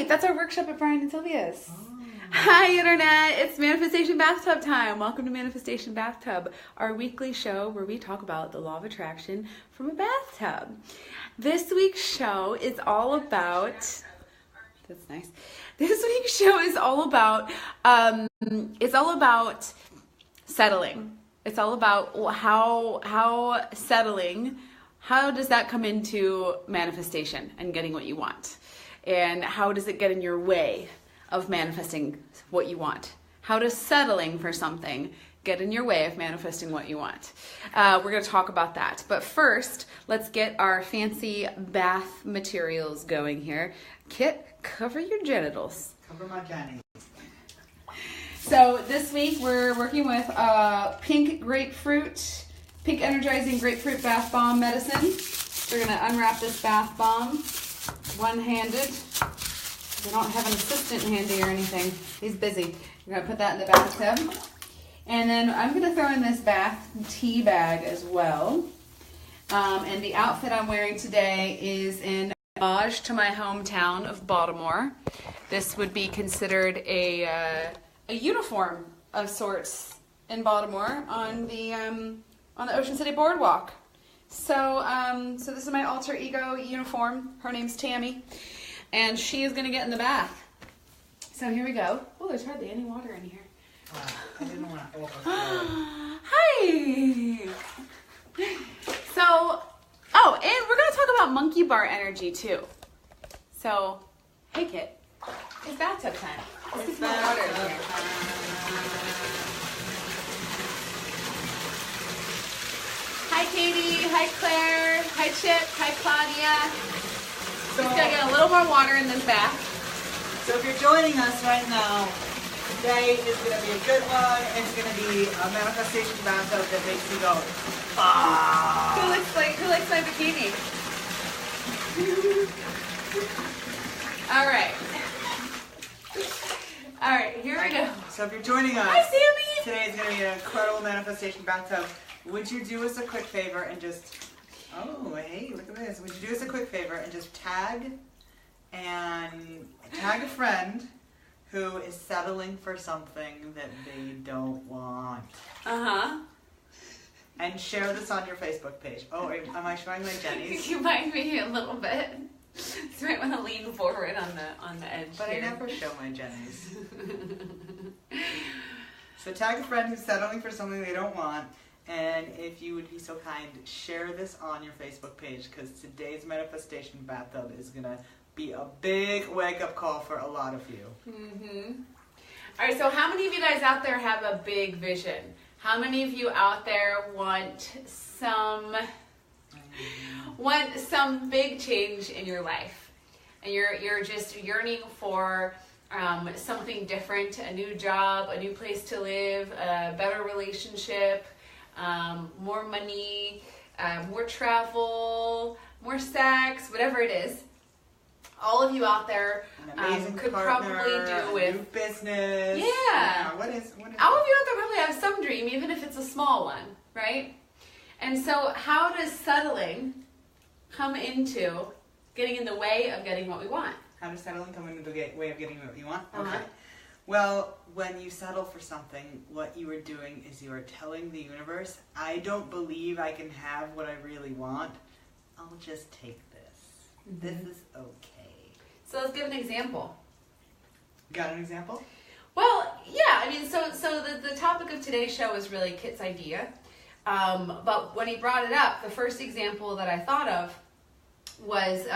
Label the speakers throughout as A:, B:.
A: right, that's our workshop at Brian and Sylvia's.
B: Oh.
A: Hi, Internet. It's Manifestation Bathtub time. Welcome to Manifestation Bathtub, our weekly show where we talk about the law of attraction from a bathtub. This week's show is all about... That's nice. This week's show is all about... settling. It's all about how settling, how does that come into manifestation and getting what you want? And how does it get in your way of manifesting what you want? How does settling for something get in your way of manifesting what you want? We're going to talk about that. But first, let's get our fancy bath materials going here. Kit, cover your genitals.
B: Cover my Jenny.
A: So this week we're working with pink energizing grapefruit bath bomb medicine. We're going to unwrap this bath bomb one-handed. We don't have an assistant handy or anything. He's busy. We're going to put that in the bathtub. And then I'm going to throw in this bath tea bag as well. And the outfit I'm wearing today is in homage to my hometown of Baltimore. This would be considered a uniform of sorts in Baltimore on the Ocean City Boardwalk. So this is my alter ego uniform. Her name's Tammy, and she is going to get in the bath. So here we go. Oh, there's hardly any water in here.
B: I didn't want to overflow.
A: Hi. So, and we're going to talk about monkey bar energy too. So, hey Kit, it's bathtub time. Let's get some more water in here. Hi Katie, hi Claire, hi Chip, hi Claudia.
B: So,
A: Just gonna get a little more water in this bath.
B: So if you're joining us right now, today is going to be a good one. It's going to be a manifestation bathtub that makes you go, ah.
A: Who likes my bikini? All right, here we go.
B: So if you're joining us,
A: Hi Sammy.
B: today is going to be an incredible manifestation bathtub. Would you do us a quick favor and just, oh hey, look at this. Would you do us a quick favor and just tag a friend who is settling for something that they don't want.
A: Uh-huh.
B: And share this on your Facebook page. Oh, am I showing my Jennies?
A: You might be a little bit. So you might want to lean forward on the edge.
B: But
A: here.
B: I never show my Jennies. So tag a friend who's settling for something they don't want. And if you would be so kind, share this on your Facebook page, because today's manifestation bathtub is going to be a big wake-up call for a lot of you.
A: Mm-hmm. All right, so how many of you guys out there have a big vision? How many of you out there want some big change in your life? And you're just yearning for something different, a new job, a new place to live, a better relationship, more money, more travel, more sex, whatever it is. All of you out there could
B: partner,
A: probably do with
B: new business.
A: Yeah.
B: What is
A: all of you out there probably have some dream, even if it's a small one, right? And so how does settling come into getting in the way of getting what we want?
B: How does settling come into the way of getting what you want?
A: Uh-huh.
B: Okay. Well, when you settle for something, what you are doing is you are telling the universe, I don't believe I can have what I really want. I'll just take this.
A: Mm-hmm.
B: This is okay.
A: So let's give an example.
B: Got an example?
A: Well, yeah, I mean, so the topic of today's show is really Kit's idea. But when he brought it up, the first example that I thought of was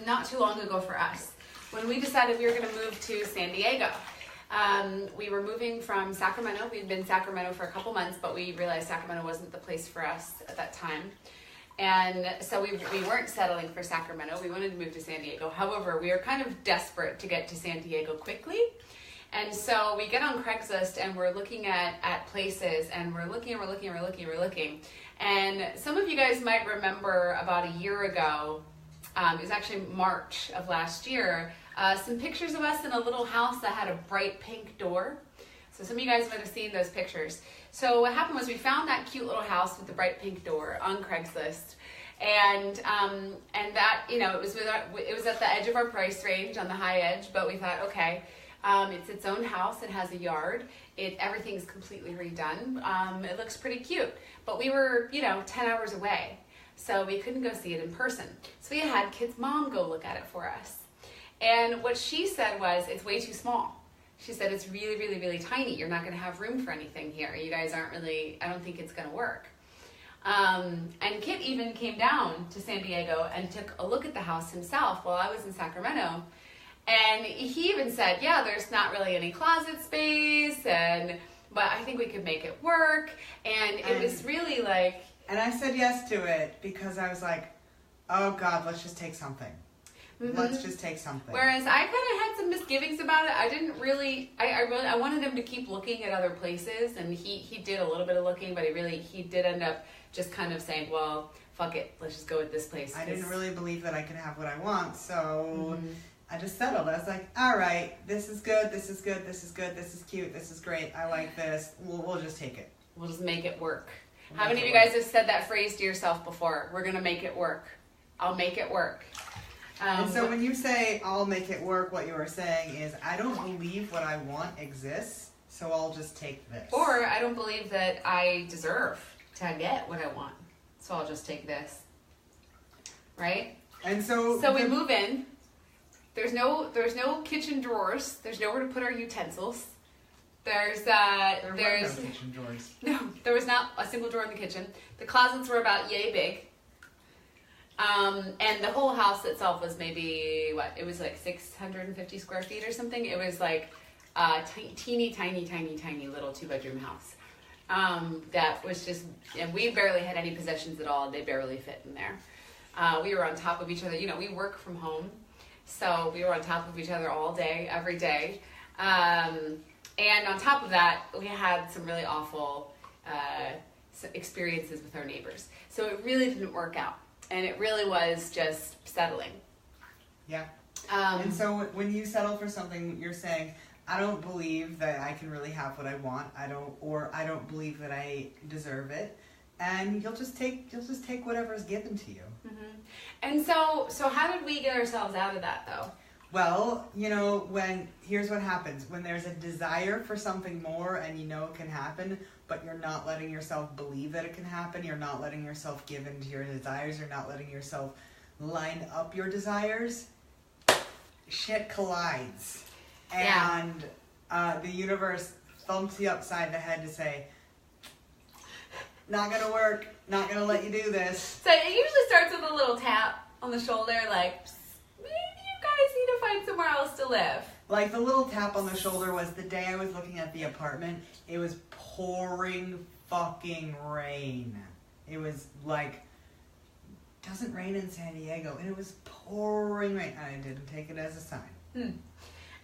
A: not too long ago for us. When we decided we were going to move to San Diego. We were moving from Sacramento. We'd been in Sacramento for a couple months, but we realized Sacramento wasn't the place for us at that time. And so we weren't settling for Sacramento. We wanted to move to San Diego. However, we were kind of desperate to get to San Diego quickly. And so we get on Craigslist and we're looking at places, and we're looking. And some of you guys might remember about a year ago, it was actually March of last year, some pictures of us in a little house that had a bright pink door. So some of you guys might have seen those pictures. So what happened was we found that cute little house with the bright pink door on Craigslist. And that, you know, it was at the edge of our price range, on the high edge, but we thought, okay, it's its own house, it has a yard, everything's completely redone, it looks pretty cute, but we were, you know, 10 hours away, so we couldn't go see it in person. So we had Kid's mom go look at it for us. And what she said was, it's way too small. She said, it's really, really, really tiny. You're not going to have room for anything here. You guys aren't really, I don't think it's going to work. And Kit even came down to San Diego and took a look at the house himself while I was in Sacramento. And he even said, yeah, there's not really any closet space, but I think we could make it work. And it was really like...
B: And I said yes to it because I was like, oh God, let's just take something. Let's just take something.
A: Whereas I kind of had some misgivings about it. I didn't really, I wanted him to keep looking at other places, and he did a little bit of looking, but he did end up just kind of saying, well, fuck it, let's just go with this place.
B: I didn't really believe that I could have what I want, so I just settled. I was like, all right, this is good, this is good, this is good, this is cute, this is great, I like this. We'll just take it.
A: We'll just make it work. How many of you guys have said that phrase to yourself before? We're gonna make it work. I'll make it work.
B: And so when you say, I'll make it work, what you are saying is, I don't believe what I want exists, so I'll just take this.
A: Or I don't believe that I deserve to get what I want, so I'll just take this. Right?
B: And so
A: we move in. There's no kitchen drawers. There's nowhere to put our utensils.
B: There were no kitchen drawers.
A: No, there was not a single drawer in the kitchen. The closets were about yay big. And the whole house itself was maybe, it was like 650 square feet or something. It was like a teeny, tiny, tiny, tiny little 2-bedroom house. That was just, and we barely had any possessions at all. They barely fit in there. We were on top of each other. You know, we work from home, so we were on top of each other all day, every day. And on top of that, we had some really awful experiences with our neighbors. So it really didn't work out. And it really was just settling.
B: Yeah. And so when you settle for something, you're saying, I don't believe that I can really have what I want. I don't believe that I deserve it. And you'll just take whatever is given to you.
A: Mm-hmm. And so how did we get ourselves out of that, though?
B: Well, you know, here's what happens. When there's a desire for something more and you know it can happen, but you're not letting yourself believe that it can happen, you're not letting yourself give in to your desires, you're not letting yourself line up your desires, shit collides.
A: Yeah.
B: And the universe thumps you upside the head to say, not gonna work, not gonna let you do this.
A: So it usually starts with a little tap on the shoulder, like, maybe you guys need to find somewhere else to live.
B: Like, the little tap on the shoulder was the day I was looking at the apartment. It was pouring fucking rain. It was like, doesn't rain in San Diego, and it was pouring rain. I didn't take it as a sign.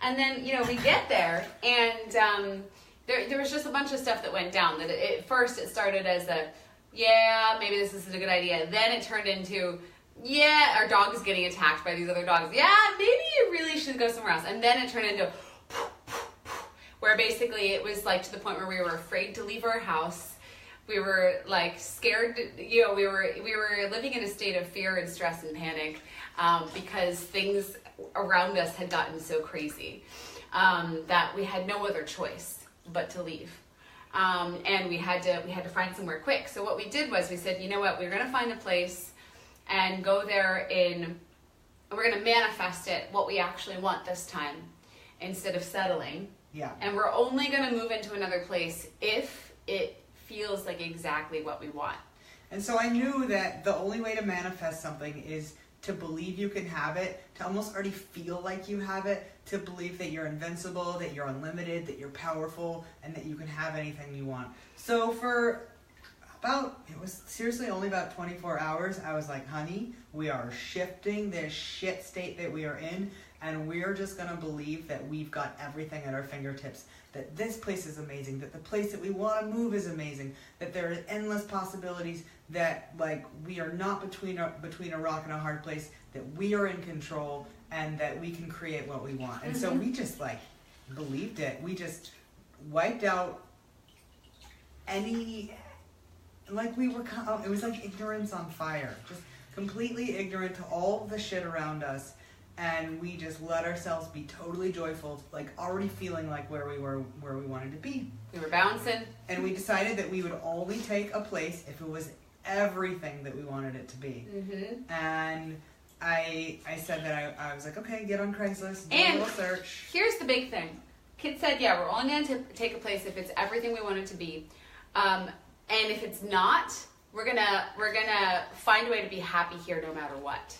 A: And then, you know, we get there, and there was just a bunch of stuff that went down. That at first it started as maybe this isn't a good idea. Then it turned into, our dog is getting attacked by these other dogs. Yeah, maybe you really should go somewhere else. And then it turned into where basically it was like to the point where we were afraid to leave our house. We were like scared, you know, we were living in a state of fear and stress and panic because things around us had gotten so crazy that we had no other choice but to leave. And we had to find somewhere quick. So what we did was we said, you know what, we're going to find a place and go there we're going to manifest it, what we actually want this time, instead of settling.
B: Yeah.
A: And we're only going to move into another place if it feels like exactly what we want.
B: And so I knew that the only way to manifest something is to believe you can have it, to almost already feel like you have it, to believe that you're invincible, that you're unlimited, that you're powerful, and that you can have anything you want. So for it was seriously only about 24 hours, I was like, honey, we are shifting this shit state that we are in, and we're just going to believe that we've got everything at our fingertips, that this place is amazing, that the place that we want to move is amazing, that there are endless possibilities, that like we are not between a rock and a hard place, that we are in control, and that we can create what we want. And so we just like believed it. We just wiped out any, like we were, it was like ignorance on fire. Just completely ignorant to all the shit around us, and we just let ourselves be totally joyful, like already feeling like where we wanted to be.
A: We were bouncing.
B: And we decided that we would only take a place if it was everything that we wanted it to be.
A: Mm-hmm.
B: And I said that I was like, okay, get on Craigslist, do a
A: And
B: little search.
A: here's the big thing. Kid said, yeah, we're only going to take a place if it's everything we want it to be. And if it's not, we're gonna find a way to be happy here no matter what.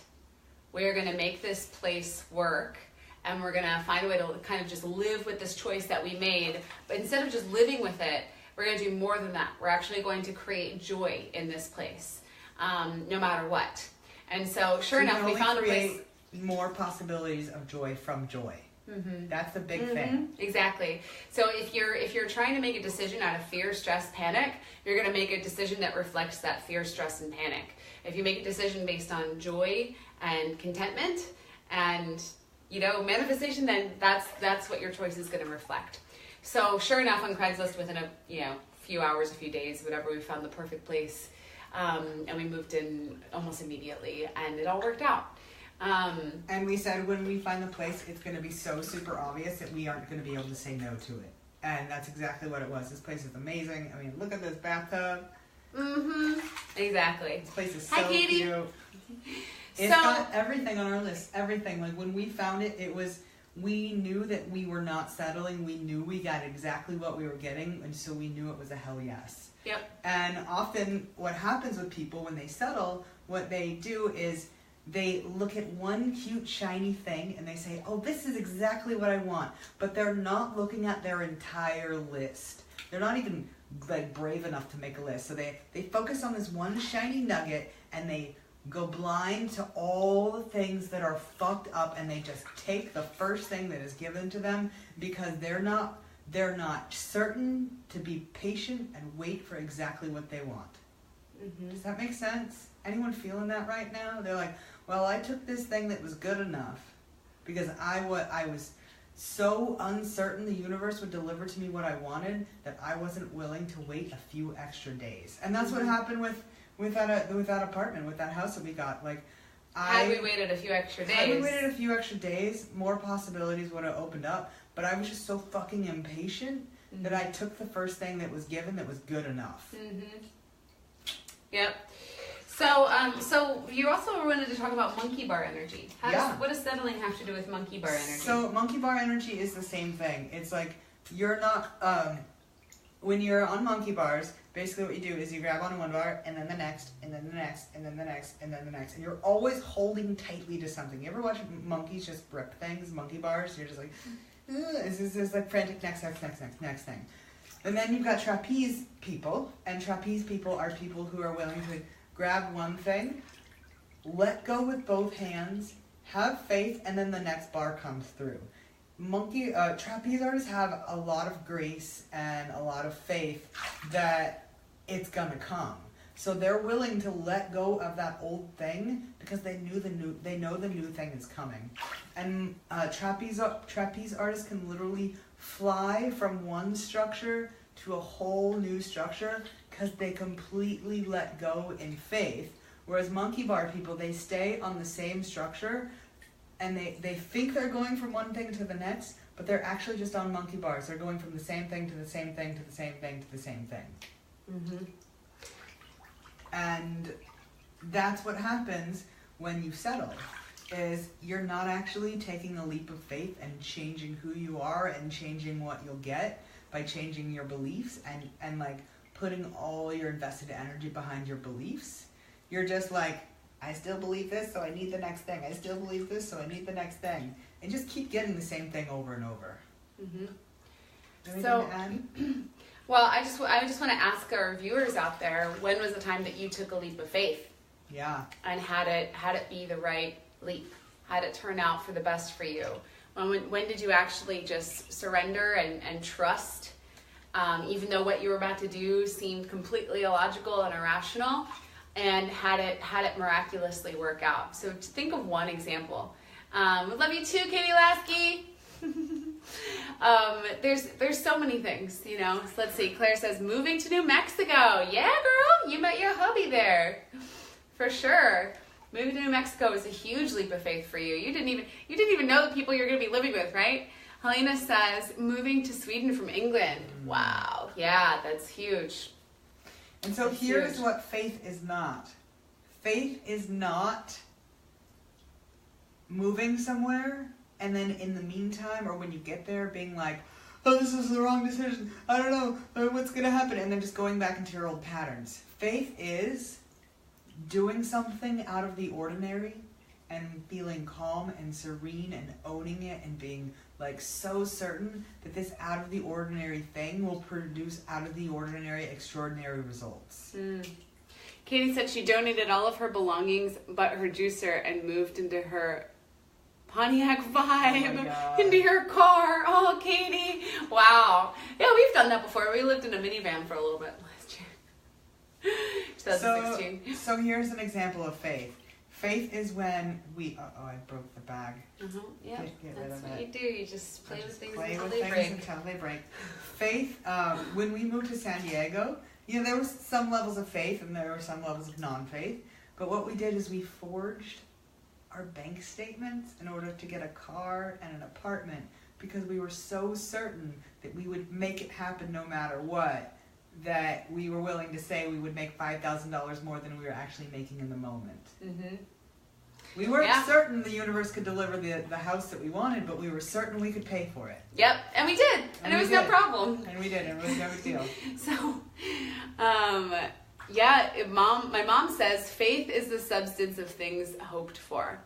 A: We're gonna make this place work, and we're gonna find a way to kind of just live with this choice that we made. But instead of just living with it, we're gonna do more than that. We're actually going to create joy in this place, no matter what. And so, sure enough, we found a place.
B: More possibilities of joy from joy.
A: Mm-hmm.
B: That's the big thing.
A: Exactly. So if you're trying to make a decision out of fear, stress, panic, you're going to make a decision that reflects that fear, stress, and panic. If you make a decision based on joy and contentment and manifestation, then that's what your choice is going to reflect. So sure enough, on Craigslist, within a few hours, a few days, whatever, we found the perfect place, and we moved in almost immediately, and it all worked out.
B: And we said when we find the place, it's going to be so super obvious that we aren't going to be able to say no to it. And that's exactly what it was. This place is amazing. I mean, look at this bathtub.
A: Mm-hmm. Exactly.
B: This place is so
A: Hi, Katie.
B: cute. It's got everything on our list. Everything. Like when we found it, we knew that we were not settling. We knew we got exactly what we were getting. And so we knew it was a hell yes.
A: Yep.
B: And often what happens with people when they settle, what they do is they look at one cute shiny thing and they say, oh, this is exactly what I want. But they're not looking at their entire list. They're not even like brave enough to make a list. So they focus on this one shiny nugget and they go blind to all the things that are fucked up, and they just take the first thing that is given to them because they're not certain to be patient and wait for exactly what they want. Mm-hmm. Does that make sense? Anyone feeling that right now? They're like, well, I took this thing that was good enough because I was so uncertain the universe would deliver to me what I wanted that I wasn't willing to wait a few extra days. And that's what happened with that apartment, with that house that we got. Like,
A: had we waited a few extra days,
B: more possibilities would have opened up. But I was just so fucking impatient that I took the first thing that was given that was good enough.
A: Mm-hmm. Yep. So you also wanted to talk about monkey bar energy. What does settling have to do with monkey bar energy?
B: So monkey bar energy is the same thing. It's like you're not when you're on monkey bars. Basically, what you do is you grab on one bar and then the next, and then the next, and then the next, and then the next, and you're always holding tightly to something. You ever watch monkeys just rip things, monkey bars? You're just like, this is like frantic next thing. And then you've got trapeze people, and trapeze people are people who are willing to grab one thing, let go with both hands, have faith, and then the next bar comes through. Trapeze artists have a lot of grace and a lot of faith that it's gonna come. So they're willing to let go of that old thing because they know the new thing is coming. And trapeze artists can literally fly from one structure to a whole new structure because they completely let go in faith. Whereas monkey bar people, they stay on the same structure and they think they're going from one thing to the next, but they're actually just on monkey bars. They're going from the same thing to the same thing to the same thing to the same thing. Mm-hmm. And that's what happens when you settle, is you're not actually taking a leap of faith and changing who you are and changing what you'll get by changing your beliefs and like putting all your invested energy behind your beliefs. You're just like, I still believe this, so I need the next thing. I still believe this, so I need the next thing. And just keep getting the same thing over and over. Mm-hmm. Anything to add?
A: Well, I just want to ask our viewers out there, when was the time that you took a leap of faith?
B: Yeah.
A: And had it be the right leap? Had it turn out for the best for you? When did you actually just surrender and trust, even though what you were about to do seemed completely illogical and irrational, and had it miraculously work out? So think of one example. We love you too, Katie Lasky. There's so many things, you know. So let's see. Claire says, moving to New Mexico. Yeah, girl, you met your hubby there, for sure. Moving to New Mexico is a huge leap of faith for you. You didn't even know the people you're going to be living with, right? Helena says, moving to Sweden from England. Wow. Yeah, that's huge.
B: And so here's what faith is not. Faith is not moving somewhere and then in the meantime or when you get there being like, oh, this is the wrong decision. I don't know what's going to happen. And then just going back into your old patterns. Faith is doing something out of the ordinary and feeling calm and serene and owning it and being like so certain that this out of the ordinary thing will produce out of the ordinary extraordinary results.
A: Katie said she donated all of her belongings but her juicer and moved into her Pontiac vibe, into her car. Oh, Katie. Wow. Yeah, we've done that before. We lived in a minivan for a little bit last year. 2016.
B: So here's an example of faith. Faith is when we... I broke the bag.
A: Yeah,
B: get rid
A: that's
B: of
A: what
B: it.
A: you do. You just play with things
B: Play
A: until
B: with
A: they
B: things
A: break.
B: until they break. Faith, when we moved to San Diego, there was some levels of faith and there were some levels of non-faith. But what we did is we forged our bank statements in order to get a car and an apartment because we were so certain that we would make it happen no matter what, that we were willing to say we would make $5,000 more than we were actually making in the moment. We weren't certain the universe could deliver the house that we wanted, but we were certain we could pay for it.
A: Yep, and we did, and it was no problem.
B: And we did, and it was no big deal.
A: So, my mom says faith is the substance of things hoped for.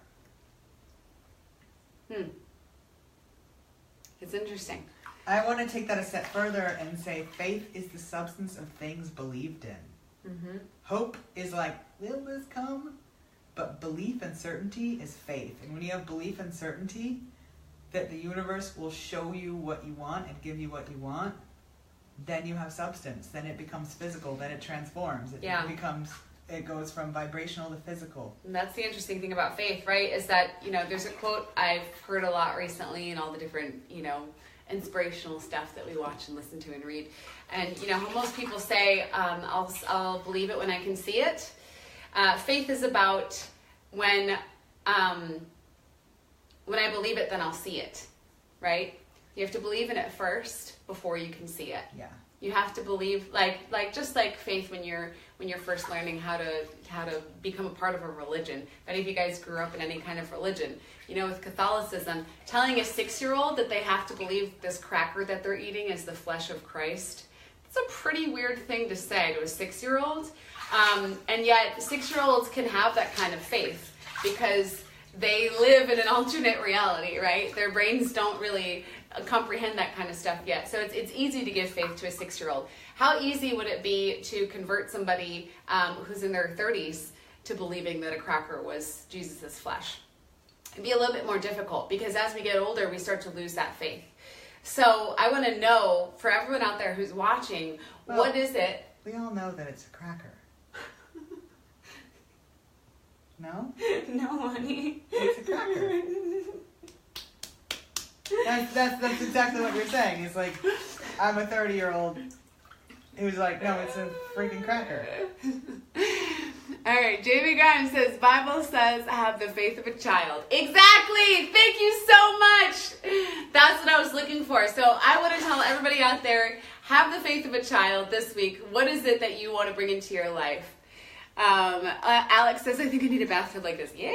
A: It's interesting.
B: I want to take that a step further and say faith is the substance of things believed in. Hope is like, will this come? But belief and certainty is faith. And when you have belief and certainty that the universe will show you what you want and give you what you want, then you have substance. Then it becomes physical. Then it transforms. It goes from vibrational to physical.
A: And that's the interesting thing about faith, right? Is that, there's a quote I've heard a lot recently in all the different, inspirational stuff that we watch and listen to and read. And, how most people say, I'll believe it when I can see it. Faith is about when I believe it, then I'll see it, right? You have to believe in it first before you can see it.
B: Yeah.
A: You have to believe, just like faith when you're first learning how to become a part of a religion. If any of you guys grew up in any kind of religion, with Catholicism, telling a 6-year-old that they have to believe this cracker that they're eating is the flesh of Christ, it's a pretty weird thing to say to a 6-year-old. And yet 6-year-olds can have that kind of faith because they live in an alternate reality, right? Their brains don't really comprehend that kind of stuff yet. So it's easy to give faith to a 6-year-old. How easy would it be to convert somebody who's in their 30s to believing that a cracker was Jesus' flesh? It'd be a little bit more difficult because as we get older, we start to lose that faith. So I want to know, for everyone out there who's watching, what is it?
B: We all know that it's a cracker. No?
A: No, honey.
B: It's a cracker. That's exactly what you're saying. It's like, I'm a 30-year-old who's like, no, it's a freaking cracker.
A: All right, Jamie Grimes says, Bible says, have the faith of a child. Exactly! Thank you so much! That's what I was looking for. So I want to tell everybody out there, have the faith of a child this week. What is it that you want to bring into your life? Alex says, I think I need a bathtub like this. Yeah.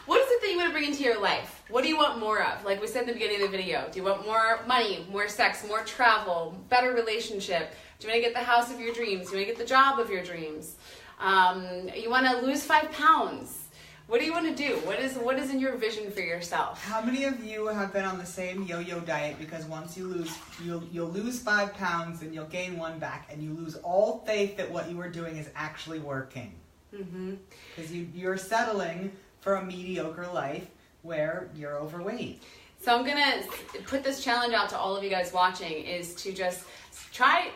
A: What is it that you want to bring into your life? What do you want more of? Like we said in the beginning of the video, do you want more money, more sex, more travel, better relationship? Do you want to get the house of your dreams? Do you want to get the job of your dreams? You want to lose 5 pounds? What do you want to do? What is in your vision for yourself?
B: How many of you have been on the same yo-yo diet because once you lose, you'll lose 5 pounds and you'll gain 1 back and you lose all faith that what you are doing is actually working? Because you're settling for a mediocre life where you're overweight.
A: So I'm gonna put this challenge out to all of you guys watching is to just try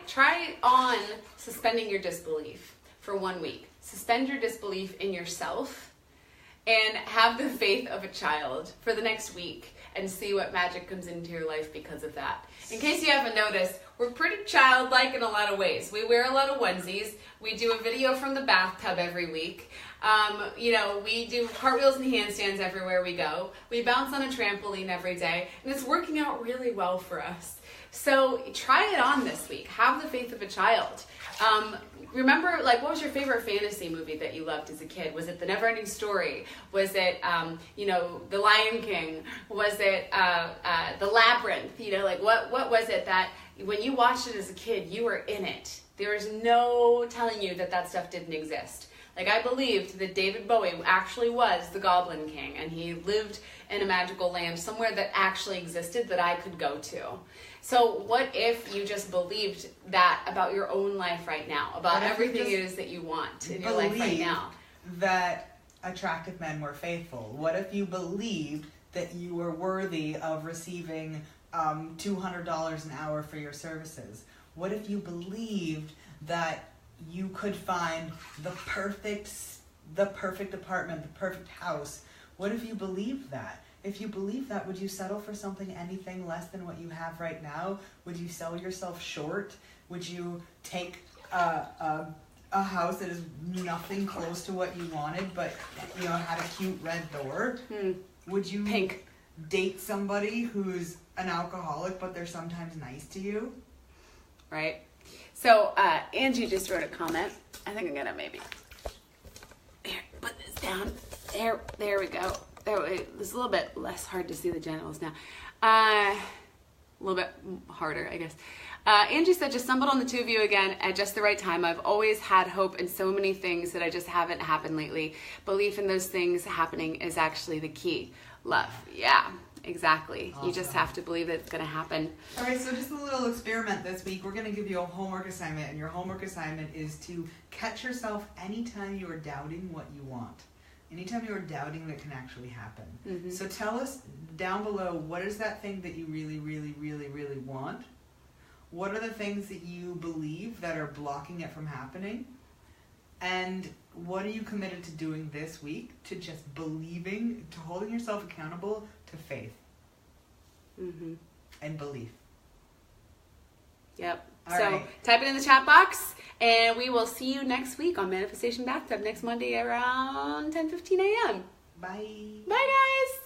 A: on suspending your disbelief for 1 week. Suspend your disbelief in yourself and have the faith of a child for the next week and see what magic comes into your life because of that. In case you haven't noticed, we're pretty childlike in a lot of ways. We wear a lot of onesies. We do a video from the bathtub every week. We do cartwheels and handstands everywhere we go. We bounce on a trampoline every day, and it's working out really well for us. So try it on this week. Have the faith of a child. Remember, what was your favorite fantasy movie that you loved as a kid? Was it The Neverending Story? Was it, The Lion King? Was it The Labyrinth? What was it that when you watched it as a kid, you were in it? There was no telling you that stuff didn't exist. I believed that David Bowie actually was the Goblin King, and he lived in a magical land somewhere that actually existed that I could go to. So what if you just believed that about your own life right now, about everything it is that you want in your life right now?
B: That attractive men were faithful. What if you believed that you were worthy of receiving $200 an hour for your services? What if you believed that you could find the perfect apartment, the perfect house? What if you believed that? If you believe that, would you settle for anything less than what you have right now? Would you sell yourself short? Would you take a house that is nothing close to what you wanted, but had a cute red door? Would you date somebody who's an alcoholic, but they're sometimes nice to you?
A: Right. So Angie just wrote a comment. I think I'm gonna maybe put this down. There we go. It's a little bit less hard to see the genitals now. A little bit harder, I guess. Angie said, just stumbled on the two of you again at just the right time. I've always had hope in so many things that I just haven't happened lately. Belief in those things happening is actually the key. Love. Yeah, exactly. Awesome. You just have to believe that it's going to happen.
B: All right, so just a little experiment this week. We're going to give you a homework assignment, and your homework assignment is to catch yourself anytime you are doubting what you want. Anytime you're doubting that can actually happen. Mm-hmm. So tell us down below, what is that thing that you really, really, really, really want? What are the things that you believe that are blocking it from happening? And what are you committed to doing this week to just believing, to holding yourself accountable to faith and belief?
A: Yep. Type it in the chat box, and we will see you next week on Manifestation Bathtub next Monday around 10:15 a.m.
B: Bye.
A: Bye, guys.